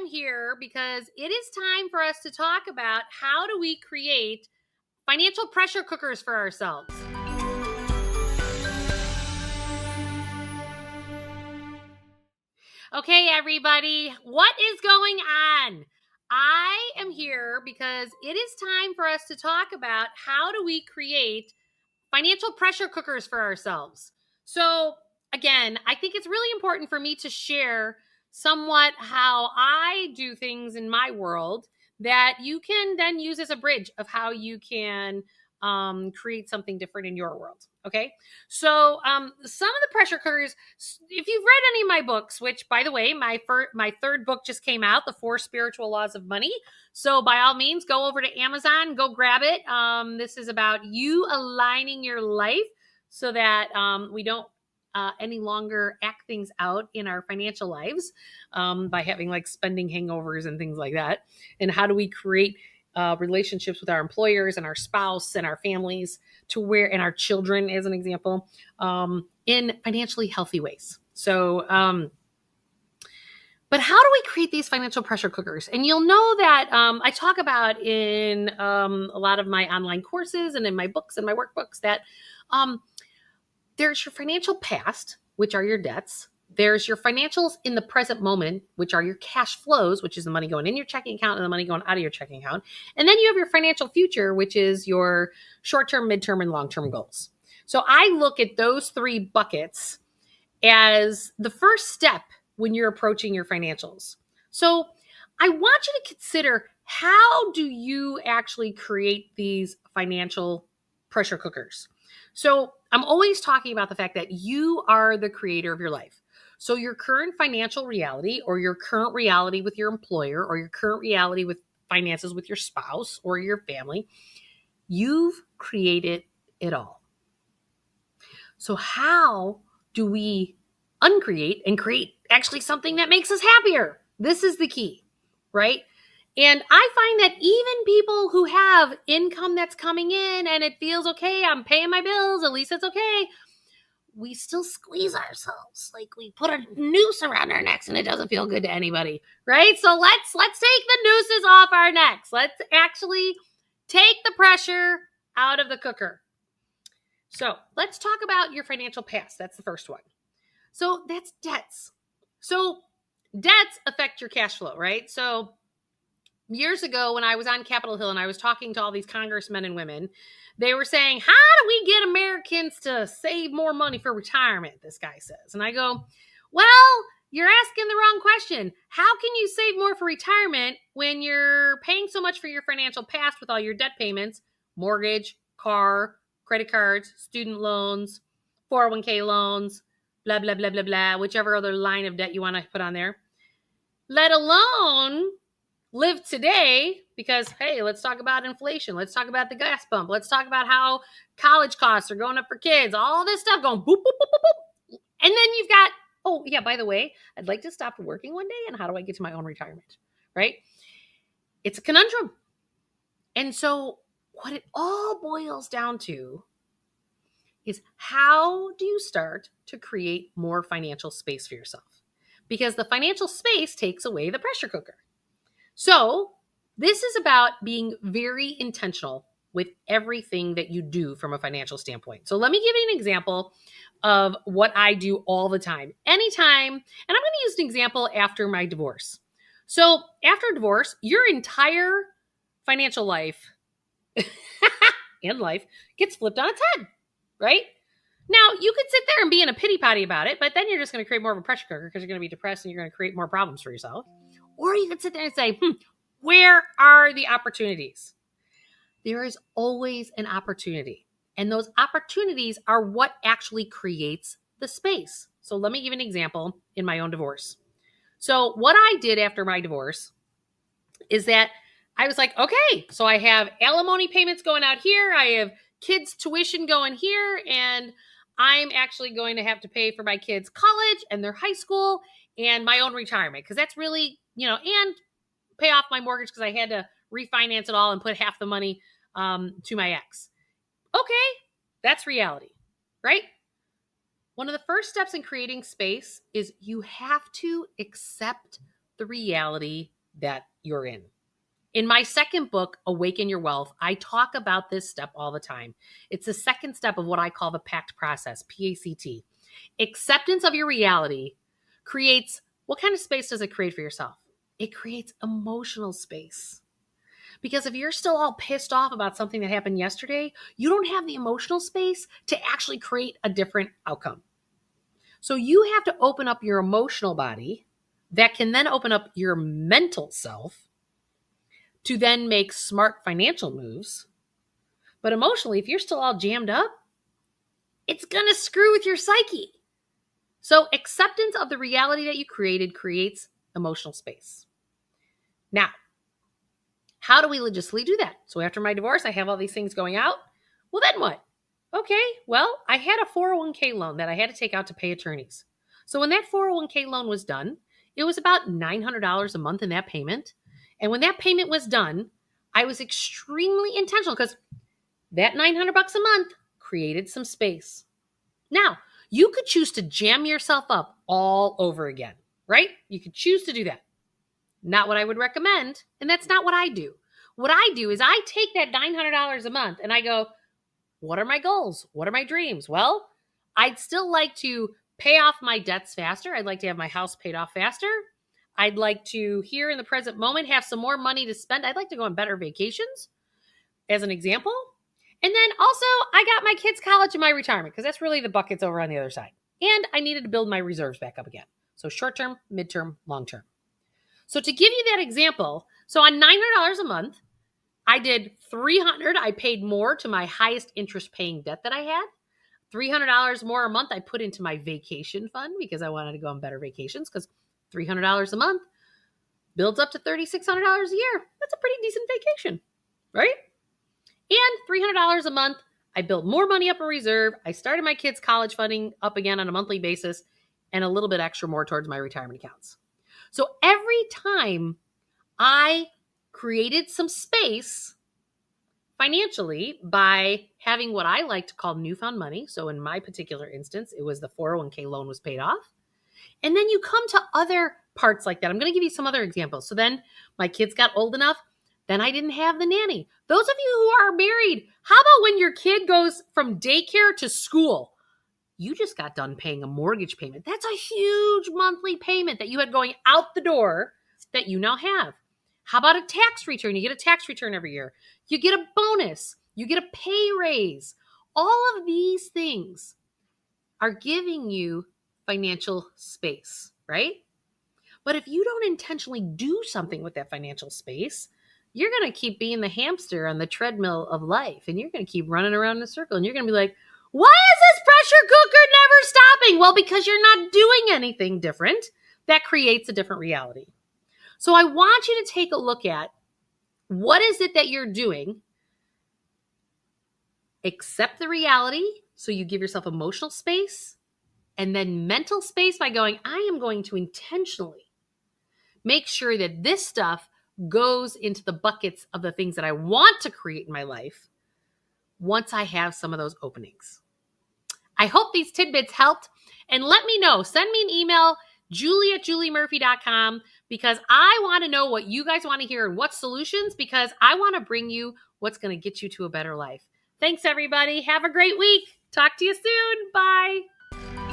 am here because it is time for us to talk about how do we create financial pressure cookers for ourselves. Okay, everybody, what is going on? I am here because it is time for us to talk about how do we create financial pressure cookers for ourselves. So, again, I think it's really important for me to share somewhat how I do things in my world that you can then use as a bridge of how you can create something different in your world. Okay. So, some of the pressure cookers, if you've read any of my books, which by the way, my third book just came out, The 4 Spiritual Laws of Money. So by all means, go over to Amazon, go grab it. This is about you aligning your life so that we don't any longer act things out in our financial lives by having like spending hangovers and things like that. And how do we create relationships with our employers and our spouse and our families and our children, as an example, in financially healthy ways. So, but how do we create these financial pressure cookers? And you'll know that I talk about in a lot of my online courses and in my books and my workbooks that there's your financial past, which are your debts. There's your financials in the present moment, which are your cash flows, which is the money going in your checking account and the money going out of your checking account. And then you have your financial future, which is your short-term, midterm, and long-term goals. So I look at those 3 buckets as the first step when you're approaching your financials. So I want you to consider, how do you actually create these financial pressure cookers? So I'm always talking about the fact that you are the creator of your life. So your current financial reality, or your current reality with your employer, or your current reality with finances with your spouse or your family, you've created it all. So how do we uncreate and create actually something that makes us happier? This is the key, right? And I find that even people who have income that's coming in and it feels okay, I'm paying my bills, at least it's okay, we still squeeze ourselves like we put a noose around our necks and it doesn't feel good to anybody, right? So let's take the nooses off our necks. Let's actually take the pressure out of the cooker. So let's talk about your financial past. That's the first one. So that's debts. So debts affect your cash flow, right? So years ago when I was on Capitol Hill and I was talking to all these congressmen and women, they were saying, how do we get Americans to save more money for retirement, this guy says. And I go, well, you're asking the wrong question. How can you save more for retirement when you're paying so much for your financial past with all your debt payments, mortgage, car, credit cards, student loans, 401k loans, blah, blah, blah, blah, blah, whichever other line of debt you want to put on there, let alone live today, because, hey, let's talk about inflation. Let's talk about the gas pump. Let's talk about how college costs are going up for kids. All this stuff going boop, boop, boop, boop, boop. And then you've got, oh, yeah, by the way, I'd like to stop working one day. And how do I get to my own retirement, right? It's a conundrum. And so what it all boils down to is, how do you start to create more financial space for yourself? Because the financial space takes away the pressure cooker. So this is about being very intentional with everything that you do from a financial standpoint. So let me give you an example of what I do all the time. Anytime, and I'm going to use an example after my divorce. So after divorce, your entire financial life and life gets flipped on its head, right? Now, you could sit there and be in a pity potty about it, but then you're just going to create more of a pressure cooker because you're going to be depressed and you're going to create more problems for yourself. Or you could sit there and say, where are the opportunities? There is always an opportunity. And those opportunities are what actually creates the space. So let me give an example in my own divorce. So what I did after my divorce is that I was like, okay, so I have alimony payments going out here. I have kids' tuition going here. And I'm actually going to have to pay for my kids' college and their high school and my own retirement. Because that's really, and pay off my mortgage because I had to refinance it all and put half the money to my ex. Okay, that's reality, right? One of the first steps in creating space is you have to accept the reality that you're in. In my second book, Awaken Your Wealth, I talk about this step all the time. It's the second step of what I call the PACT process, PACT. Acceptance of your reality creates, what kind of space does it create for yourself? It creates emotional space. Because if you're still all pissed off about something that happened yesterday, you don't have the emotional space to actually create a different outcome. So you have to open up your emotional body that can then open up your mental self to then make smart financial moves. But emotionally, if you're still all jammed up, it's going to screw with your psyche. So acceptance of the reality that you created creates emotional space. Now, how do we logistically do that? So after my divorce, I have all these things going out. Well, then what? Okay, well, I had a 401k loan that I had to take out to pay attorneys. So when that 401k loan was done, it was about $900 a month in that payment. And when that payment was done, I was extremely intentional because that $900 a month created some space. Now, you could choose to jam yourself up all over again, right? You could choose to do that. Not what I would recommend, and that's not what I do. What I do is I take that $900 a month and I go, what are my goals? What are my dreams? Well, I'd still like to pay off my debts faster. I'd like to have my house paid off faster. I'd like to, here in the present moment, have some more money to spend. I'd like to go on better vacations, as an example. And then also, I got my kids' college and my retirement, because that's really the buckets over on the other side. And I needed to build my reserves back up again. So short-term, mid-term, long-term. So to give you that example, so on $900 a month, I did $300. I paid more to my highest interest paying debt that I had. $300 more a month I put into my vacation fund because I wanted to go on better vacations, because $300 a month builds up to $3,600 a year. That's a pretty decent vacation, right? And $300 a month, I built more money up in reserve. I started my kids' college funding up again on a monthly basis, and a little bit extra more towards my retirement accounts. So every time I created some space financially by having what I like to call newfound money. So in my particular instance, it was the 401k loan was paid off. And then you come to other parts like that. I'm going to give you some other examples. So then my kids got old enough. Then I didn't have the nanny. Those of you who are married, how about when your kid goes from daycare to school? You just got done paying a mortgage payment. That's a huge monthly payment that you had going out the door that you now have. How about a tax return? You get a tax return every year. You get a bonus. You get a pay raise. All of these things are giving you financial space, right? But if you don't intentionally do something with that financial space, you're going to keep being the hamster on the treadmill of life, and you're going to keep running around in a circle, and you're going to be like, why is this pressure cooker never stopping? Well, because you're not doing anything different. That creates a different reality. So I want you to take a look at what is it that you're doing. Accept the reality, so you give yourself emotional space, and then mental space by going, I am going to intentionally make sure that this stuff goes into the buckets of the things that I want to create in my life once I have some of those openings. I hope these tidbits helped, and let me know. Send me an email, julie@juliemurphy.com, because I want to know what you guys want to hear and what solutions, because I want to bring you what's going to get you to a better life. Thanks, everybody. Have a great week. Talk to you soon. Bye.